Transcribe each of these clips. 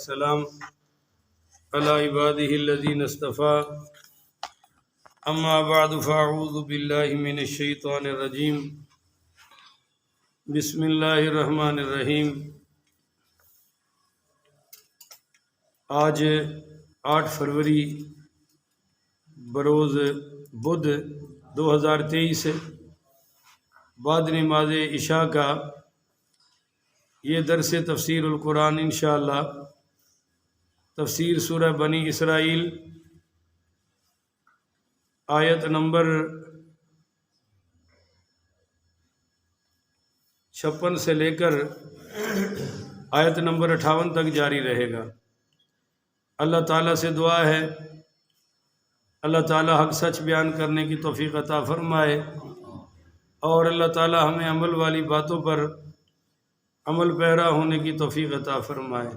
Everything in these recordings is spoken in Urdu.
والسلام على عباده الذين اصطفى اما بعد فاعوذ بالله من الشیطان الرجیم بسم اللہ الرحمن الرحیم۔ آج 8 فروری بروز بدھ 2023 بعد نماز عشاء کا یہ درس تفسیر القرآن انشاءاللہ تفسیر سورہ بنی اسرائیل آیت نمبر 56 سے لے کر آیت نمبر 58 تک جاری رہے گا۔ اللہ تعالیٰ سے دعا ہے اللہ تعالیٰ حق سچ بیان کرنے کی توفیق عطا فرمائے اور اللہ تعالیٰ ہمیں عمل والی باتوں پر عمل پیرا ہونے کی توفیق عطا فرمائے۔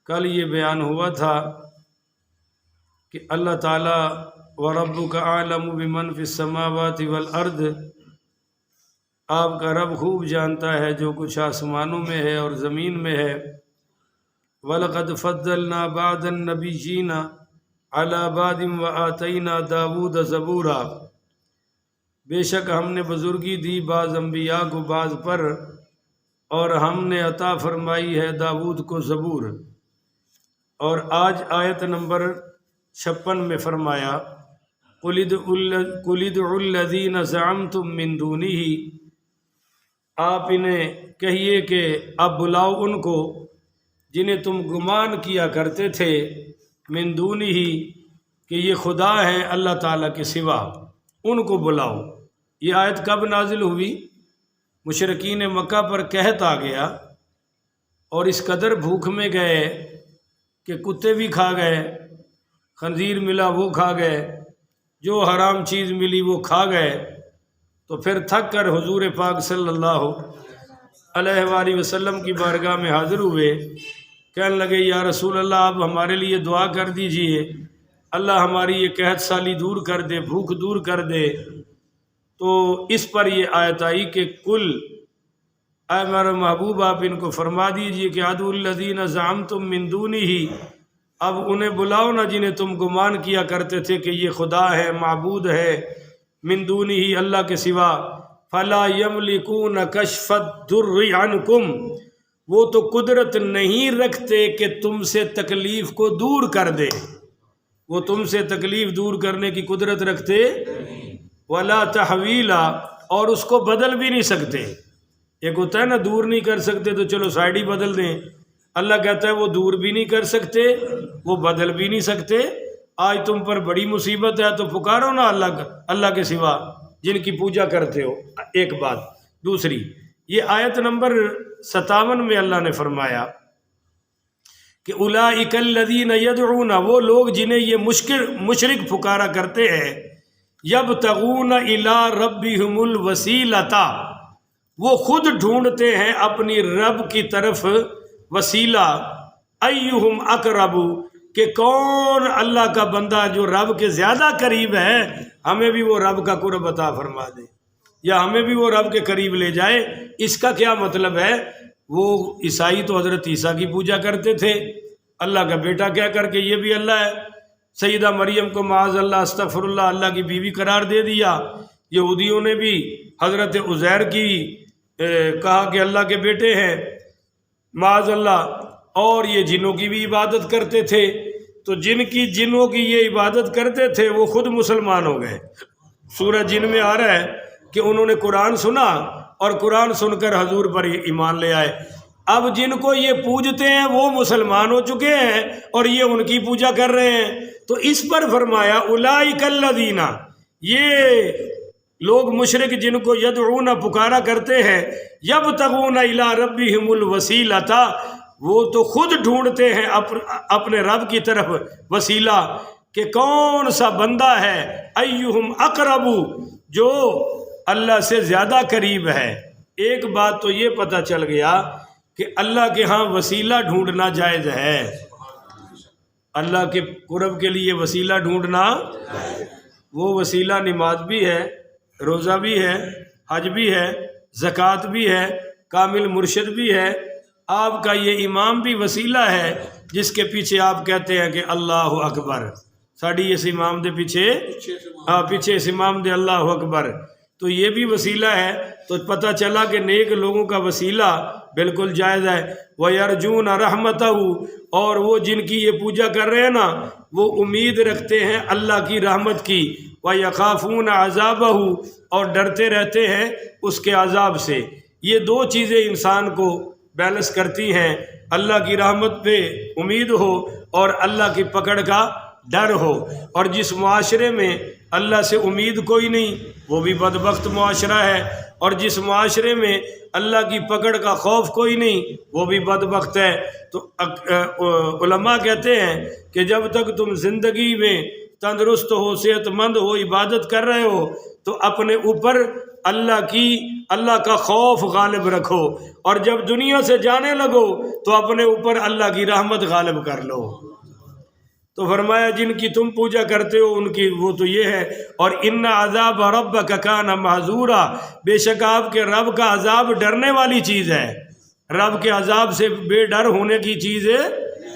کل یہ بیان ہوا تھا کہ اللہ تعالیٰ وَرَبُّكَ أَعْلَمُ بِمَنْ فِي السَّمَاوَاتِ وَالْأَرْضِ، آپ کا رب خوب جانتا ہے جو کچھ آسمانوں میں ہے اور زمین میں ہے۔ وَلَقَدْ فَضَّلْنَا بَعْضَ النَّبِيِّينَ عَلَى بَعْضٍ وَآتَيْنَا دَاوُودَ زَبُورًا، بے شک ہم نے بزرگی دی بعض انبیاء کو بعض پر اور ہم نے عطا فرمائی ہے داود کو زبور۔ اور آج آیت نمبر 56 میں فرمایا قُلِ ادْعُوا الَّذِينَ زَعَمْتُم مِّن دُونِهِ، آپ انہیں کہیے کہ اب بلاؤ ان کو جنہیں تم گمان کیا کرتے تھے من دونہ کہ یہ خدا ہیں اللہ تعالیٰ کے سوا، ان کو بلاؤ۔ یہ آیت کب نازل ہوئی؟ مشرکین مکہ پر قحط آ گیا اور اس قدر بھوک میں گئے کہ کتے بھی کھا گئے، خنزیر ملا وہ کھا گئے، جو حرام چیز ملی وہ کھا گئے، تو پھر تھک کر حضور پاک صلی اللہ علیہ وآلہ وسلم کی بارگاہ میں حاضر ہوئے، کہنے لگے یا رسول اللہ آپ ہمارے لیے دعا کر دیجئے، اللہ ہماری یہ قحط سالی دور کر دے، بھوک دور کر دے۔ تو اس پر یہ آیت آئی کہ کل اے میرے محبوب آپ ان کو فرما دیجئے کہ ادعوا الذین زعمتم من دونہ، اب انہیں بلاؤ نہ جنہیں تم گمان کیا کرتے تھے کہ یہ خدا ہے معبود ہے من دونہ اللہ کے سوا، فلا یملکون کشف الضر عنکم، وہ تو قدرت نہیں رکھتے کہ تم سے تکلیف کو دور کر دے، وہ تم سے تکلیف دور کرنے کی قدرت رکھتے، ولا تحویلا، اور اس کو بدل بھی نہیں سکتے۔ ایک ہوتا ہے نا دور نہیں کر سکتے تو چلو سائڈ ہی بدل دیں، اللہ کہتا ہے وہ دور بھی نہیں کر سکتے وہ بدل بھی نہیں سکتے۔ آج تم پر بڑی مصیبت ہے تو پکارو نا اللہ کے سوا جن کی پوجا کرتے ہو، ایک بات۔ دوسری یہ آیت نمبر 57 میں اللہ نے فرمایا کہ اولئک الذین یدعون، وہ لوگ جنہیں یہ مشرک پکارا کرتے ہیں، یبتغون الی ربہم الوسیلۃ، وہ خود ڈھونڈتے ہیں اپنی رب کی طرف وسیلہ، ایہم اقرب، کہ کون اللہ کا بندہ جو رب کے زیادہ قریب ہے ہمیں بھی وہ رب کا قرب عطا فرما دے یا ہمیں بھی وہ رب کے قریب لے جائے۔ اس کا کیا مطلب ہے؟ وہ عیسائی تو حضرت عیسیٰ کی پوجا کرتے تھے، اللہ کا بیٹا کہہ کر کے یہ بھی اللہ ہے، سیدہ مریم کو معاذ اللہ استغفر اللہ کی بیوی قرار دے دیا۔ یہودیوں نے بھی حضرت عزیر کی کہا کہ اللہ کے بیٹے ہیں معاذ اللہ، اور یہ جنوں کی بھی عبادت کرتے تھے، تو جنوں کی یہ عبادت کرتے تھے وہ خود مسلمان ہو گئے۔ سورہ جن میں آ رہا ہے کہ انہوں نے قرآن سنا اور قرآن سن کر حضور پر ایمان لے آئے۔ اب جن کو یہ پوجتے ہیں وہ مسلمان ہو چکے ہیں اور یہ ان کی پوجا کر رہے ہیں، تو اس پر فرمایا اولئک الذین، یہ لوگ مشرک جن کو یدعون پکارا کرتے ہیں، یبتغون الی ربہم الوسیلۃ، وہ تو خود ڈھونڈتے ہیں اپنے رب کی طرف وسیلہ کہ کون سا بندہ ہے، ایہم اقرب، جو اللہ سے زیادہ قریب ہے۔ ایک بات تو یہ پتہ چل گیا کہ اللہ کے ہاں وسیلہ ڈھونڈنا جائز ہے، اللہ کے قرب کے لیے وسیلہ ڈھونڈنا، وہ وسیلہ نماز بھی ہے، روزہ بھی ہے، حج بھی ہے، زکوٰۃ بھی ہے، کامل مرشد بھی ہے، آپ کا یہ امام بھی وسیلہ ہے جس کے پیچھے آپ کہتے ہیں کہ اللہ اکبر، ساڑی اس امام دے پیچھے پیچھے اس امام دے اللہ اکبر، تو یہ بھی وسیلہ ہے۔ تو پتہ چلا کہ نیک لوگوں کا وسیلہ بالکل جائز ہے۔ وَيَرْجُونَ رَحْمَتَهُ، اور وہ جن کی یہ پوجا کر رہے ہیں نا وہ امید رکھتے ہیں اللہ کی رحمت کی۔ وَيَخَافُونَ عَذَابَهُ، اور ڈرتے رہتے ہیں اس کے عذاب سے۔ یہ دو چیزیں انسان کو بیلنس کرتی ہیں، اللہ کی رحمت پہ امید ہو اور اللہ کی پکڑ کا ڈر ہو۔ اور جس معاشرے میں اللہ سے امید کوئی نہیں وہ بھی بدبخت معاشرہ ہے، اور جس معاشرے میں اللہ کی پکڑ کا خوف کوئی نہیں وہ بھی بدبخت ہے۔ تو علماء کہتے ہیں کہ جب تک تم زندگی میں تندرست ہو، صحت مند ہو، عبادت کر رہے ہو، تو اپنے اوپر اللہ کا خوف غالب رکھو، اور جب دنیا سے جانے لگو تو اپنے اوپر اللہ کی رحمت غالب کر لو۔ تو فرمایا جن کی تم پوجا کرتے ہو ان کی وہ تو یہ ہے۔ اور ان عذاب ربک کان محذورا، بے شک آپ کے رب کا عذاب ڈرنے والی چیز ہے۔ رب کے عذاب سے بے ڈر ہونے کی چیز ہے۔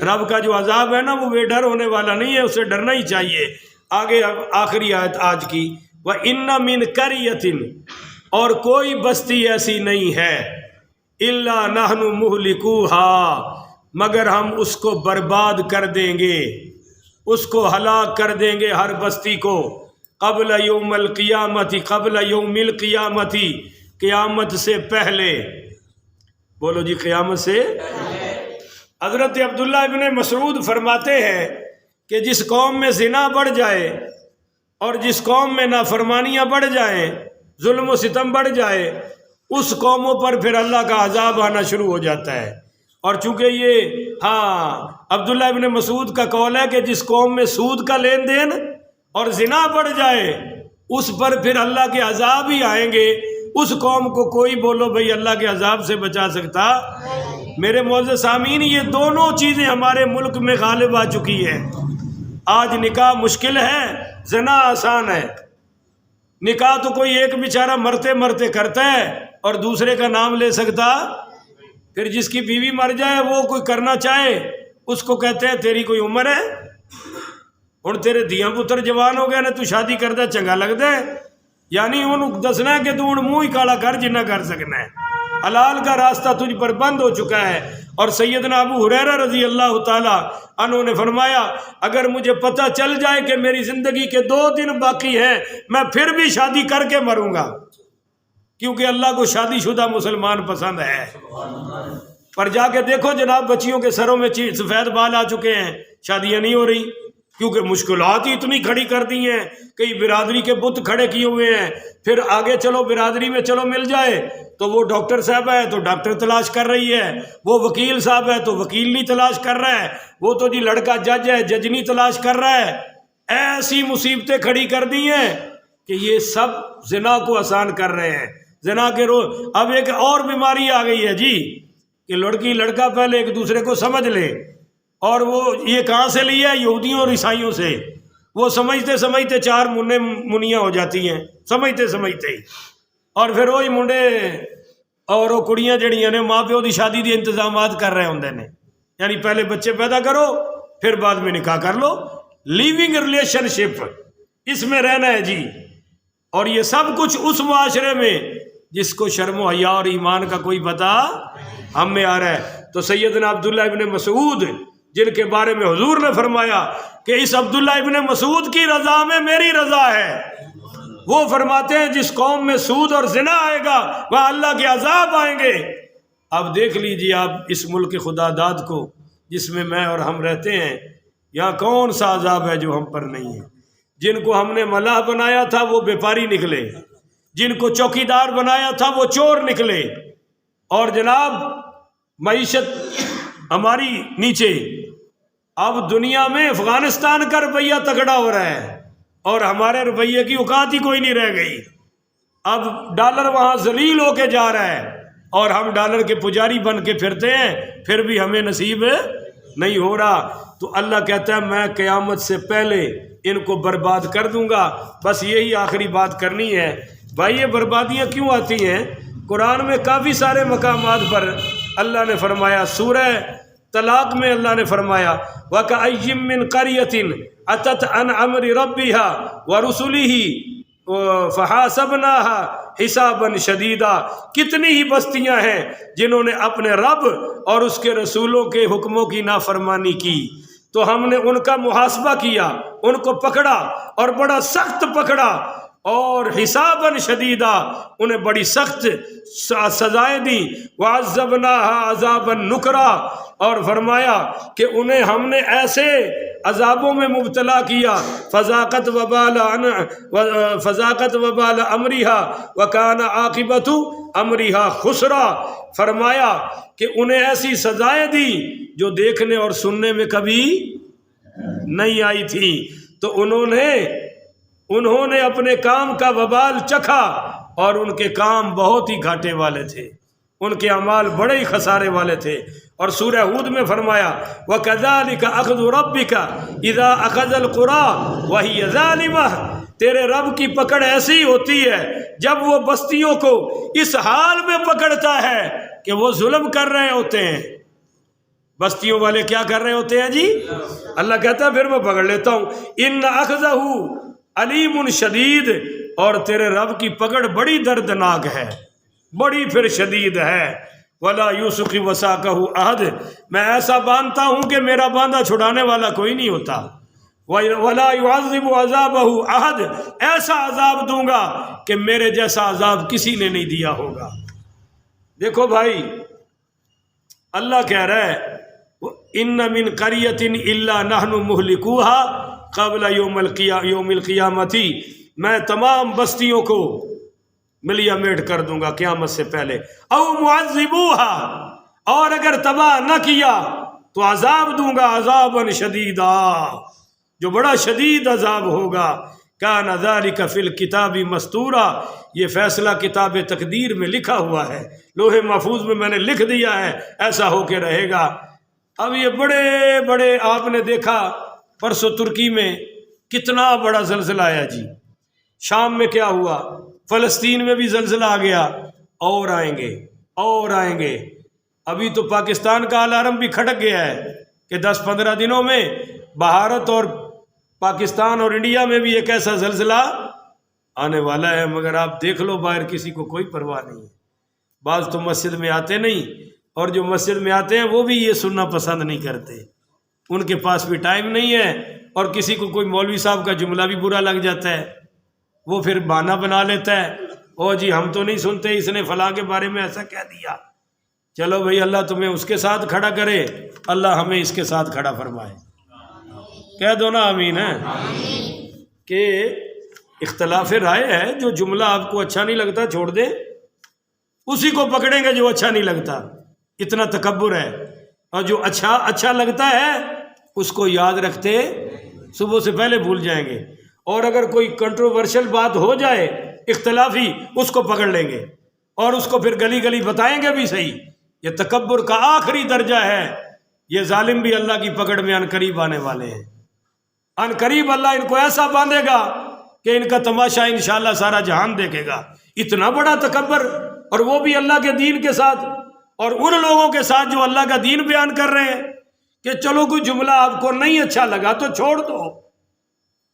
رب کا جو عذاب ہے نا وہ بے ڈر ہونے والا نہیں ہے، اسے ڈرنا ہی چاہیے۔ آگے آخری آیت آج کی، وَإِنَّ مِنْ قَرْيَةٍ، اور کوئی بستی ایسی نہیں ہے، إِلَّا نَحْنُ مُهْلِكُوهَا، مگر ہم اس کو برباد کر دیں گے، اس کو ہلاک کر دیں گے ہر بستی کو، قبل یوم القیامت، قبل یوم القیامت، قیامت سے پہلے۔ بولو جی قیامت سے۔ حضرت عبداللہ ابن مسعود فرماتے ہیں کہ جس قوم میں زنا بڑھ جائے اور جس قوم میں نافرمانیاں بڑھ جائیں، ظلم و ستم بڑھ جائے، اس قوموں پر پھر اللہ کا عذاب آنا شروع ہو جاتا ہے۔ اور چونکہ یہ عبداللہ ابن مسعود کا قول ہے کہ جس قوم میں سود کا لین دین اور زنا بڑھ جائے اس پر پھر اللہ کے عذاب ہی آئیں گے۔ اس قوم کو کوئی بولو بھئی اللہ کے عذاب سے بچا سکتا؟ میرے معزز سامعین، یہ دونوں چیزیں ہمارے ملک میں غالب آ چکی ہیں۔ آج نکاح مشکل ہے، زنا آسان ہے۔ نکاح تو کوئی ایک بیچارہ مرتے مرتے کرتا ہے اور دوسرے کا نام لے سکتا، پھر جس کی بیوی مر جائے وہ کوئی کرنا چاہے اس کو کہتے ہیں تیری کوئی عمر ہے، ہن تیرے دیاں پتر جوان ہو گئے نے، تو شادی کردہ چنگا لگتا ہے؟ یعنی انہوں دسنا ہے کہ تو ہن منہ ہی کالا کر جنہ کر سکنا ہے۔ حلال کا راستہ تجھ پر بند ہو چکا ہے۔ اور سیدنا ابو ہریرہ رضی اللہ تعالی عنہ نے فرمایا اگر مجھے پتہ چل جائے کہ میری زندگی کے 2 دن باقی ہیں میں پھر بھی شادی کر کے مروں گا، کیونکہ اللہ کو شادی شدہ مسلمان پسند ہے۔ پر جا کے دیکھو جناب، بچیوں کے سروں میں سفید بال آ چکے ہیں، شادیاں نہیں ہو رہی، کیونکہ مشکلات ہی اتنی کھڑی کر دی ہیں، کئی برادری کے بت کھڑے کیے ہوئے ہیں۔ پھر آگے چلو برادری میں چلو مل جائے تو وہ ڈاکٹر صاحب ہے تو ڈاکٹر تلاش کر رہی ہے، وہ وکیل صاحب ہے تو وکیل نہیں تلاش کر رہا ہے، وہ تو جی لڑکا جج ہے جج نہیں تلاش کر رہا ہے۔ ایسی مصیبتیں کھڑی کر دی ہیں کہ یہ سب زنا کو آسان کر رہے ہیں۔ زنا کے اب ایک اور بیماری آ گئی ہے جی کہ لڑکی لڑکا پہلے ایک دوسرے کو سمجھ لے، اور وہ یہ کہاں سے لیا ہے؟ یہودیوں اور عیسائیوں سے۔ وہ سمجھتے سمجھتے 4 منیاں ہو جاتی ہیں، سمجھتے سمجھتے ہی، اور پھر وہی منڈے اور وہ کڑیاں جڑیاں نے ماں پیو دی شادی دی انتظامات کر رہے ہوندے نے، یعنی پہلے بچے پیدا کرو پھر بعد میں نکاح کر لو، لیونگ ریلیشن شپ اس میں رہنا ہے جی۔ اور یہ سب کچھ اس معاشرے میں جس کو شرم و حیا اور ایمان کا کوئی پتہ ہم میں آ رہا ہے۔ تو سیدنا عبداللہ ابن مسعود جن کے بارے میں حضور نے فرمایا کہ اس عبداللہ ابن مسعود کی رضا میں میری رضا ہے، وہ فرماتے ہیں جس قوم میں سود اور زنا آئے گا وہاں اللہ کے عذاب آئیں گے۔ اب دیکھ لیجیے آپ اس ملک کے خدا داد کو جس میں میں اور ہم رہتے ہیں، یہاں کون سا عذاب ہے جو ہم پر نہیں ہے؟ جن کو ہم نے ملاح بنایا تھا وہ بیپاری نکلے، جن کو چوکیدار بنایا تھا وہ چور نکلے، اور جناب معیشت ہماری نیچے۔ اب دنیا میں افغانستان کا روپیہ تگڑا ہو رہا ہے اور ہمارے روپیے کی اوقات ہی کوئی نہیں رہ گئی۔ اب ڈالر وہاں ذلیل ہو کے جا رہا ہے اور ہم ڈالر کے پجاری بن کے پھرتے ہیں، پھر بھی ہمیں نصیب نہیں ہو رہا۔ تو اللہ کہتا ہے میں قیامت سے پہلے ان کو برباد کر دوں گا۔ بس یہی آخری بات کرنی ہے۔ بھائی یہ بربادیاں کیوں آتی ہیں؟ قرآن میں کافی سارے مقامات پر اللہ نے فرمایا سورہ طلاق میں اللہ نے فرمایا وَكَأَيٍّ مِّن قَرْيَةٍ أَتَتْ عَنْ أَمْرِ رَبِّهَا وَرُسُلِهِ فَحَاسَبْنَاهَا حِسَابًا شَدِيدًا، کتنی ہی بستیاں ہیں جنہوں نے اپنے رب اور اس کے رسولوں کے حکموں کی نافرمانی کی تو ہم نے ان کا محاسبہ کیا، ان کو پکڑا اور بڑا سخت پکڑا، اور حساباً شدیدہ انہیں بڑی سخت سزائیں دیں، وعذبناها عذابا نکرا، اور فرمایا کہ انہیں ہم نے ایسے عذابوں میں مبتلا کیا، فذاقت وبال امرها وکان عاقبۃ امرها خسرا، فرمایا کہ انہیں ایسی سزائیں دی جو دیکھنے اور سننے میں کبھی نہیں آئی تھی، تو انہوں نے اپنے کام کا وبال چکھا اور ان کے کام بہت ہی گھاٹے والے تھے، ان کے اعمال بڑے ہی خسارے والے تھے۔ اور سورہ ہود میں فرمایا وَكَذَلِكَ أَخْذُ رَبِّكَ إِذَا أَخَذَ الْقُرَىٰ وَهِيَ ظَالِمَةٌ، تیرے رب کی پکڑ ایسی ہوتی ہے جب وہ بستیوں کو اس حال میں پکڑتا ہے کہ وہ ظلم کر رہے ہوتے ہیں۔ بستیوں والے کیا کر رہے ہوتے ہیں جی؟ اللہ کہتا ہے پھر میں پکڑ لیتا ہوں، إِنَّ أَخْذَهُ علیم شدید، اور تیرے رب کی پکڑ بڑی دردناک ہے، بڑی پھر شدید ہے۔ ولا یوسق وثاقہ احد، میں ایسا باندھتا ہوں کہ میرا باندھا چھڑانے والا کوئی نہیں ہوتا۔ ولا يعذب عذابہ احد، ایسا عذاب دوں گا کہ میرے جیسا عذاب کسی نے نہیں دیا ہوگا۔ دیکھو بھائی، اللہ کہہ رہا ہے ان من قریۃ الا نحن مہلکوها قبل یوم القیامت، میں تمام بستیوں کو ملیا میٹ کر دوں گا قیامت سے پہلے، او معذبوها، اور اگر تباہ نہ کیا تو عذاب دوں گا عذابا شدیدا، جو بڑا شدید عذاب ہوگا۔ کان ذلک فی الکتاب مستورا، یہ فیصلہ کتاب تقدیر میں لکھا ہوا ہے، لوح محفوظ میں میں نے لکھ دیا ہے، ایسا ہو کے رہے گا۔ اب یہ بڑے بڑے آپ نے دیکھا پرسوں ترکی میں کتنا بڑا زلزلہ آیا جی، شام میں کیا ہوا، فلسطین میں بھی زلزلہ آ گیا، اور آئیں گے۔ ابھی تو پاکستان کا الارم بھی کھٹک گیا ہے کہ 10-15 دنوں میں بھارت اور پاکستان اور انڈیا میں بھی ایک ایسا زلزلہ آنے والا ہے، مگر آپ دیکھ لو باہر کسی کو کوئی پرواہ نہیں ہے۔ بعض تو مسجد میں آتے نہیں، اور جو مسجد میں آتے ہیں وہ بھی یہ سننا پسند نہیں کرتے، ان کے پاس بھی ٹائم نہیں ہے، اور کسی کو کوئی مولوی صاحب کا جملہ بھی برا لگ جاتا ہے، وہ پھر بہانہ بنا لیتا ہے، او جی ہم تو نہیں سنتے، اس نے فلاں کے بارے میں ایسا کہہ دیا۔ چلو بھائی، اللہ تمہیں اس کے ساتھ کھڑا کرے، اللہ ہمیں اس کے ساتھ کھڑا فرمائے، کہہ دو نا آمین ہے۔ کہ اختلاف رائے ہے، جو جملہ آپ کو اچھا نہیں لگتا چھوڑ دیں، اسی کو پکڑیں گے جو اچھا نہیں لگتا، اتنا تکبر ہے، اور جو اچھا لگتا ہے اس کو یاد رکھتے صبح سے پہلے بھول جائیں گے، اور اگر کوئی کنٹروورشل بات ہو جائے اختلافی، اس کو پکڑ لیں گے اور اس کو پھر گلی گلی بتائیں گے بھی صحیح۔ یہ تکبر کا آخری درجہ ہے، یہ ظالم بھی اللہ کی پکڑ میں عنقریب آنے والے ہیں، عنقریب اللہ ان کو ایسا باندھے گا کہ ان کا تماشا انشاءاللہ سارا جہان دیکھے گا۔ اتنا بڑا تکبر، اور وہ بھی اللہ کے دین کے ساتھ، اور ان لوگوں کے ساتھ جو اللہ کا دین بیان کر رہے ہیں کہ چلو کوئی جملہ آپ کو نہیں اچھا لگا تو چھوڑ دو،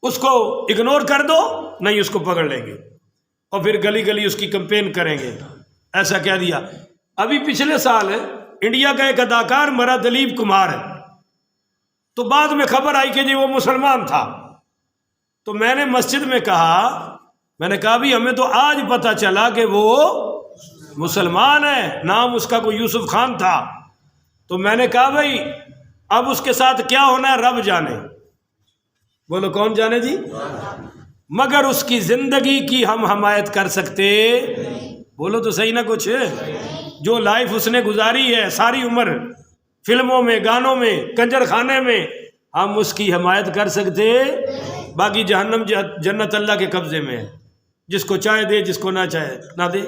اس کو اگنور کر دو، نہیں اس کو پکڑ لیں گے اور پھر گلی گلی اس کی کمپین کریں گے۔ ایسا کہہ دیا۔ ابھی پچھلے سال انڈیا کا ایک اداکار مرا دلیپ کمار ہے، تو بعد میں خبر آئی کہ جی وہ مسلمان تھا، تو میں نے مسجد میں کہا بھی ہمیں تو آج پتہ چلا کہ وہ مسلمان ہے، نام اس کا کوئی یوسف خان تھا۔ تو میں نے کہا بھائی اب اس کے ساتھ کیا ہونا ہے رب جانے۔ بولو کون جانے جی؟ مگر اس کی زندگی کی ہم حمایت کر سکتے، بولو تو صحیح نہ کچھ، جو لائف اس نے گزاری ہے ساری عمر فلموں میں، گانوں میں، کنجر خانے میں، ہم اس کی حمایت کر سکتے؟ باقی جہنم جنت اللہ کے قبضے میں ہے، جس کو چاہے دے، جس کو نہ چاہے نہ دے۔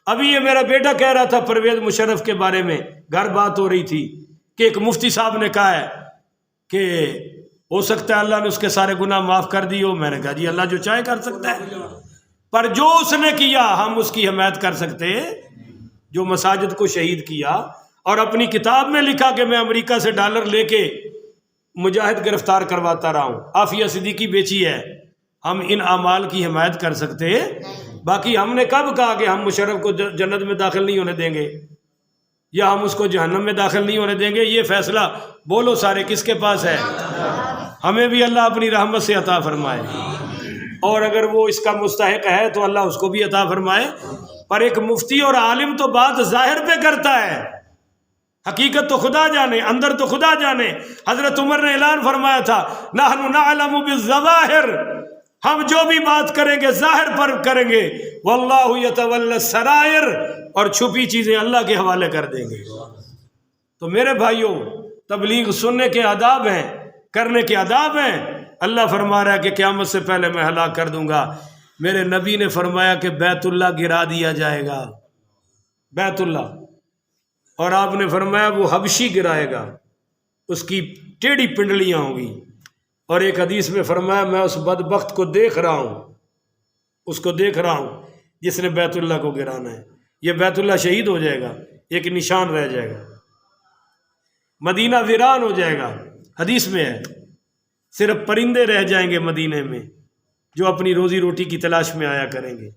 ابھی یہ میرا بیٹا کہہ رہا تھا پرویز مشرف کے بارے میں، گھر بات ہو رہی تھی کہ ایک مفتی صاحب نے کہا ہے کہ ہو سکتا ہے اللہ نے اس کے سارے گناہ معاف کر دی ہو۔ میں نے کہا جی اللہ جو چاہے کر سکتا ہے، پر جو اس نے کیا ہم اس کی حمایت کر سکتے جو مساجد کو شہید کیا اور اپنی کتاب میں لکھا کہ میں امریکہ سے ڈالر لے کے مجاہد گرفتار کرواتا رہا ہوں، عافیہ صدیقی بیچی ہے، ہم ان اعمال کی حمایت کر سکتے؟ باقی ہم نے کب کہا کہ ہم مشرف کو جنت میں داخل نہیں ہونے دیں گے یا ہم اس کو جہنم میں داخل نہیں ہونے دیں گے؟ یہ فیصلہ بولو سارے کس کے پاس ہے؟ ہمیں بھی اللہ اپنی رحمت سے عطا فرمائے، اور اگر وہ اس کا مستحق ہے تو اللہ اس کو بھی عطا فرمائے۔ پر ایک مفتی اور عالم تو بات ظاہر پہ کرتا ہے، حقیقت تو خدا جانے، اندر تو خدا جانے۔ حضرت عمر نے اعلان فرمایا تھا نحن نعلم بالظواہر، ہم جو بھی بات کریں گے ظاہر پر کریں گے، واللہ یتولی السرائر، اور چھپی چیزیں اللہ کے حوالے کر دیں گے۔ تو میرے بھائیوں، تبلیغ سننے کے آداب ہیں، کرنے کے آداب ہیں۔ اللہ فرما رہا ہے کہ قیامت سے پہلے میں ہلاک کر دوں گا۔ میرے نبی نے فرمایا کہ بیت اللہ گرا دیا جائے گا، بیت اللہ، اور آپ نے فرمایا وہ حبشی گرائے گا، اس کی ٹیڑھی پنڈلیاں ہوں گی، اور ایک حدیث میں فرمایا میں اس بدبخت کو دیکھ رہا ہوں، اس کو دیکھ رہا ہوں جس نے بیت اللہ کو گرانا ہے۔ یہ بیت اللہ شہید ہو جائے گا، ایک نشان رہ جائے گا، مدینہ ویران ہو جائے گا۔ حدیث میں ہے صرف پرندے رہ جائیں گے مدینے میں جو اپنی روزی روٹی کی تلاش میں آیا کریں گے۔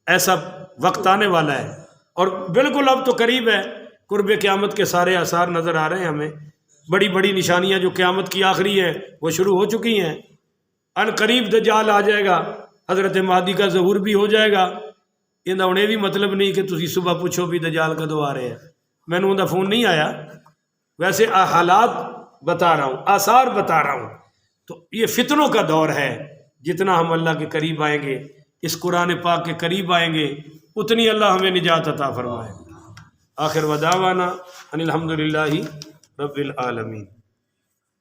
ایسا وقت آنے والا ہے، اور بالکل اب تو قریب ہے، قرب قیامت کے سارے آثار نظر آ رہے ہیں ہمیں۔ بڑی بڑی نشانیاں جو قیامت کی آخری ہیں وہ شروع ہو چکی ہیں۔ ان قریب دجال آ جائے گا، حضرت مہدی کا ظہور بھی ہو جائے گا۔ یہ انہیں بھی مطلب نہیں کہ تسی صبح پوچھو بھی دجال کدو آ رہے ہیں، میں نے انہیں فون نہیں آیا، ویسے حالات بتا رہا ہوں، آثار بتا رہا ہوں۔ تو یہ فتنوں کا دور ہے، جتنا ہم اللہ کے قریب آئیں گے، اس قرآن پاک کے قریب آئیں گے، اتنی اللہ ہمیں نجات عطا فرمائے۔ آخر ودعوانا ان الحمدللہ رب العالمین۔